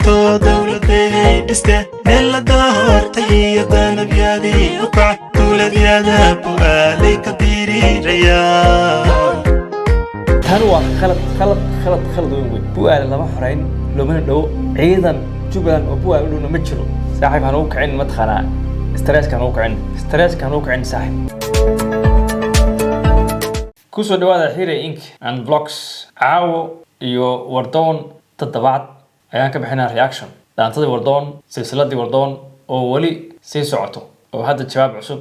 تو دولتي دسته نلا دورتي يدانا بيادي وقع دولة يادا بوالي كديري ريا تنوع خلط وين بوال لما حرين لو من دو عيدا جبلان وبوال لو نمشلو صاحب هنوك عين مدخنا ستريس كانوا كعين صاحب كوسو دوادا حيري إنك عن بلوكس عاو iyo wardoon toddobaad ayaan ka bixinaa reaction daantadii wardoon silsiladii wardoon oo wali sii socoto oo hadda jawaab cusub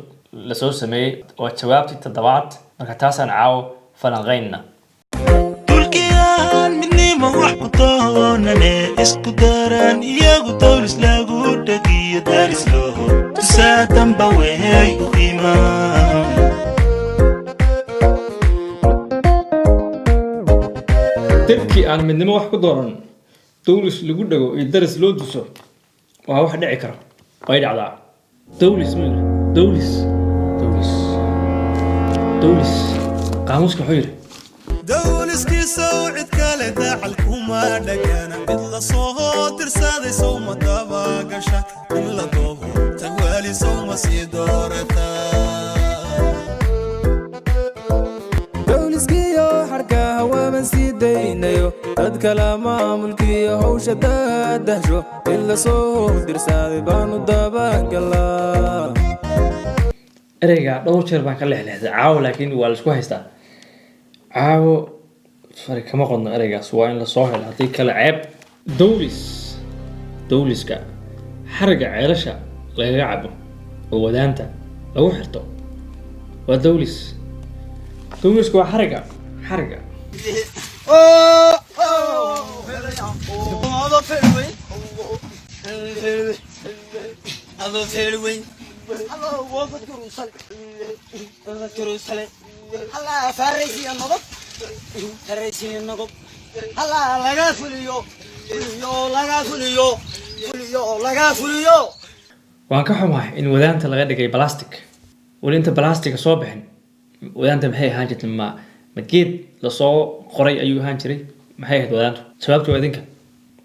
la soo sameeyay oo jawaabtii toddobaad marka taasaan caawo falanqeynna tulkiyaan midnimo wax ku doonane isku daraan iyagu dowlis lagu dhagiyo daris loo tusaadanba weey u imaan dadkii aan midnimo wax ku dooran dowlis lagu dhago iyo daris loo duso waa wax dhici kara way dhacdaa dowlis qaamuska wuxuu yidhi dowliskii sawcid kale dacalkuma dhagana mid la soo dirsaday sowma dabagasha in la doobo tagwaali sowma sii doorata dad kala maamulkiiyo hawsha daadahsho in la soo dirsaday baanu dabagalaa ereyga dhowr jeer baan ka leexleexday caawo laakiin waa la isku haystaa caawo fari kama qodno ereygaas waa in la soo helo haddii kale ceeb dowliska xariga ceelasha lagaga cabo oo wadaanta lagu xirto waa dowliska waa xariga waan ka xumahay in wadaanta laga dhigay plastic wali inta plastic soo bixin wadaanta maxay ahaan jirtay ma geed la soo qoray ayuu ahaan jiray maxay ahayd wadaantu sababtu waa idinka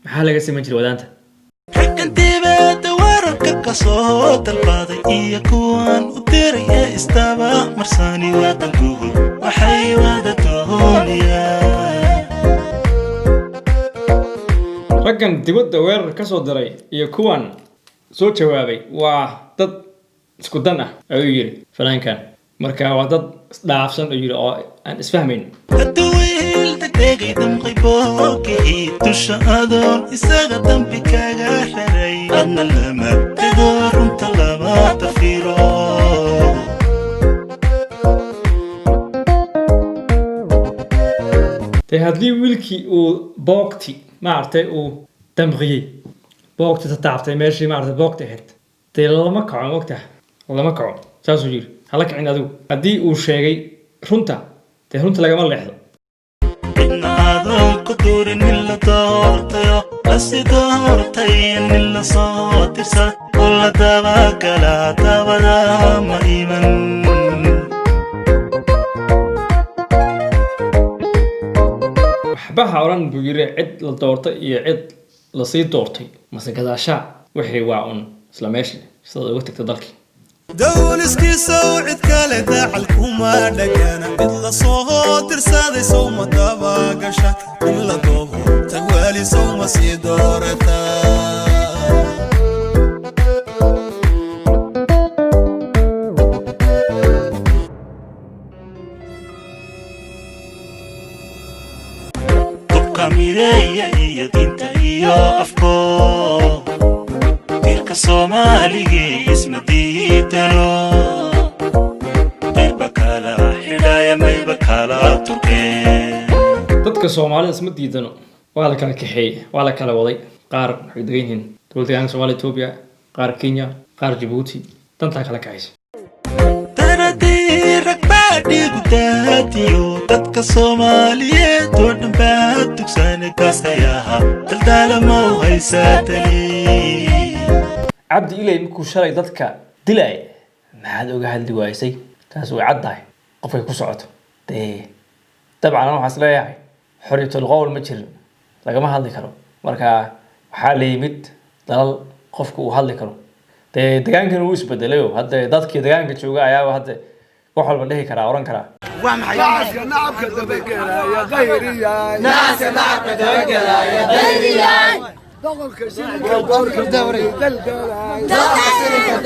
maxaa laga siman jiray wadaanta ragantibada wararka ka soo dalbaday iyo kuwan u diray ee istaba marsani wadankuhu waxay wada doonayaan raggan dibadda weerar ka soo diray iyo kuwan soo jawaabay waa dad isku dan ah ayuu yiri fanaankan marka waa dad isdhaafsan oo yiri oo aan isfahmayn hadduu degdegay damqay boogii dusha adoon isaga dambi kaga xiray adna lama tego runta lama tafiro dee haddii wiilkii uu boogti maaragtay uu damqiyey boogti tataabtay meeshii maaragtay boogti ahayd dee lama kaco mogtaha lama kaco saasuu yiri hala kicin adigu haddii uu sheegay runta dee runta lagama leexdo cidna adoon ku duurin in la doortayo lasi doortay in la soo dirsa oo la dabagala dabada ma iman waxbaha odhan buu yiri cid la doortay iyo cid lasii doortay mase gadaashaa wixii waa un isla meeshii sidaad uga tagta dalkii dowliskii sawcid kale dacalkuma dhagana mid la soo dirsaday sowma dabagasha in la doobo tagwaali sowma sii doorata mideeya iyo diinta iyo afko dirka Soomaaliga isma diidano bakala xidhaya may bakala turkeen dadka Soomaalida isma diidano waa la kala kaxeeyay waa la kala waday qaar waxay degan yihiin dowladda Soomaaliya Itoobiya qaar Kenya qaar Djibouti danta kala kaxeysay dhiigutaatiyo dadka Soomaaliyeed oo dhan baa dugsan kasayaha daldalama u haysatani cabdi ilay markuu shalay dadka dilay maxaad uga hadli waysay taas way caddahay qofkay ku socoto dabcan waxaas leeyahay xorriyatul qowl ma jirin lagama hadli karo marka waxaa la yimid dalal qofku uu hadli karo dee deegaankan uu isbedelayo hadda dadkii deegaanka jooga ayaa hadda wax walba dhihi karaa oran karaa ناس نعبك تبكر يا غيري ناس نعبك تبكر يا غيري دورك دورك دوري دلدلاي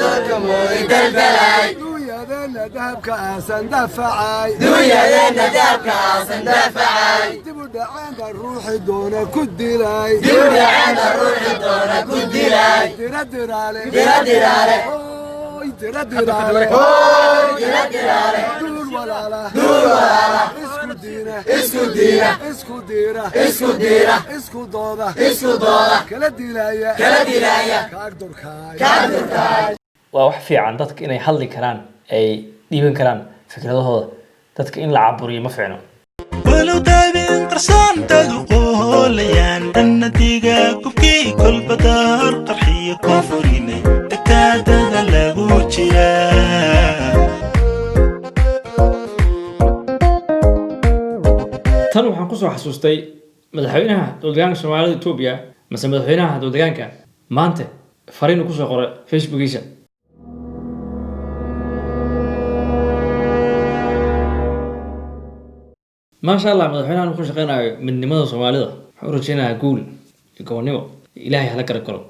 دورك موي دلدلاي دويا ذنا ذهبك أحسن دفعاي دويا ذنا ذهبك أحسن دفعاي تبدا عند الروح دون كدلاي تبدا عند الروح دون كدلاي تردر عليك تردر عليك تردر عليك تردر عليك دور ولا لا دور ولا لا اسكو ديره اسكو ديره اسكو ديره اسكو ديره اسكو دوده اسكو دوده كلا ديلايا كلا ديلايا كاقدر كاي waa wax fiican dadka inay hadli karaan ay dhiiban karaan fikradahooda dadka in la caburiyo ma fiicno ولو دايبين قرصان تدقوه ليان النتيجة كوكي كل بدار قرحية كوفريني تكاد دلقو جيران tan waxaan kusoo xasuustay madaxweynaha dowladdeegaanka Soomaalida Itoobiya mise madaxweynaha dowladdeegaanka maanta fariin uu kusoo qoray Facebookiisa ما شاء الله مدحونا نخش قينا من نمط صوماليدا حرجنا قول يقولني إلهي هلا كركلو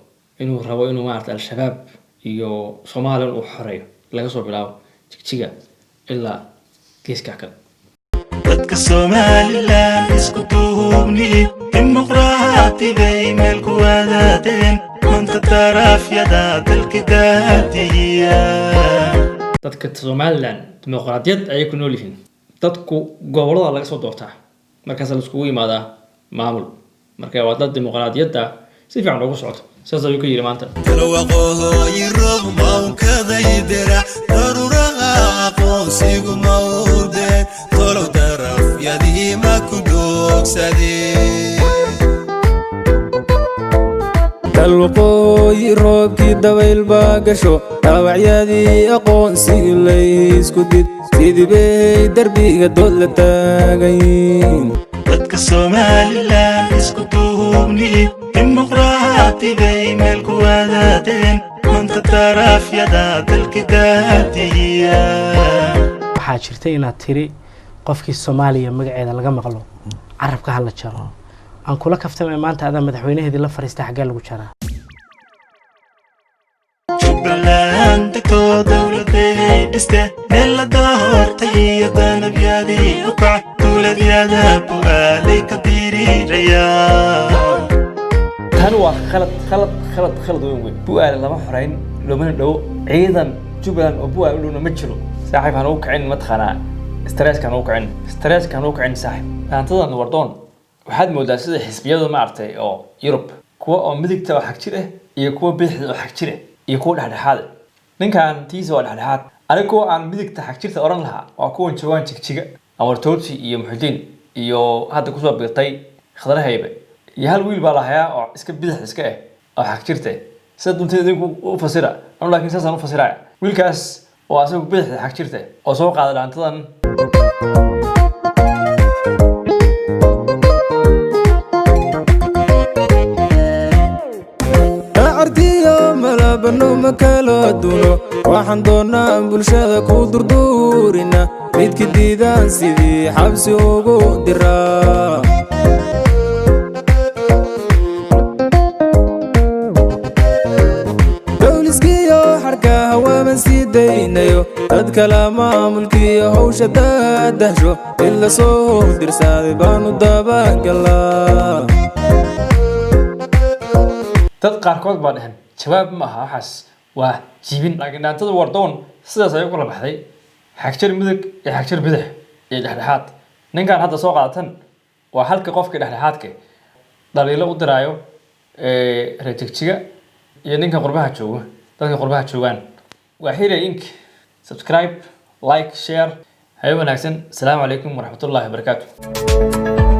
إنه ربوا إنه ما عرفت الشباب يو صومال وحرية لا يصوب لا تكتيجا إلا كيس كاكل dadka Soomaaliland isku duubni dimuqraadi bay meel ku wadaadeen manta tarafyada dalka daadiya dadka Soomaaliland dimuqraadiyad ay ku nool yihiin dadku gobolada laga soo doortaa markaas la isku yimaadaa maamul marka waa dad dimuqraadiyada si fiican ugu socoto saas ayuu ka yiri maanta talwaqo yirab mawkada yidira daruraha aqoonsigu mawde tolo daraf yadii ma ku doogsadee talwaqo yirobkii dabayl baa gasho dhaawacyadii aqoonsiga la isku did sidii bay darbiga dood la taagayn dadka Soomaaliland isku duubni dimuqraadi bay meel ku wadaadeen manta tarafyada dalka daadiya waxaa jirtay inaad tiri qofkii Soomaaliya magaceeda laga maqlo carabka hal la jaro aan kula kaftamay maanta adaa madaxweynaheedii la fariistay xagee lagu jaraa Jubbaland dowladday dhiste meel la doortay danabyadii u kac dowladyada bu'aalay ka diriraya tan waa khalad weyn bu'aal lama xoreyn looma dhaw ciidan Jubbaland oo bu'aal u ma jiro saaxiib han uu kicin madkhana stress kan uu kicin saaxiib taantadan wardoon waxaad moodaa sida xisbiyada ma artay oo Europe kuwa oo midigta wax xag jir iyo kuwa bixid oo xag jir iyo kuwa dhaxdhaxaad ninkan tiisa waa dhaxdhaxaad anigu aan midigta xag jirta oran lahaa waa kuwan jawaan jigjiga awartooti iyo muxudiin iyo hadda ku soo biirtay khadarahayba iyo hal wiil baa lahayaa oo iska bidix iska oo xag jirta sida dunteeda u fasira ama laakiin saasan u fasiraya wiilkaas oo asagu bidix xag jirta oo soo qaada dhaantadan bano makala duno waxaan doonaa bulshada ku durduurina midkii diidaan sidii xabsi ugu diraa dowliskiyo xarka hawaaban sii daynayo dad kala maamulkiiyo hawsha daadahsho in la soo dirsaaday baanu dabagalaa dad qaarkood baa dhahan jawaab ma aha waxaas waa jiibin laakiin dhaantada wardoon sidaas ay u kala baxday xagjir midig iyo xagjir bidix iyo dhexdhexaad ninkan hadda soo qaadatan waa halka qofka dhexdhexaadka dhaliilo u diraayo rejigjiga iyo ninka qurbaha jooga dadka qurbaha joogaan waa Xire Inc subscribe like share hayo wanaagsan assalaamu calaykum waraxmatullaahi wabarakaatuh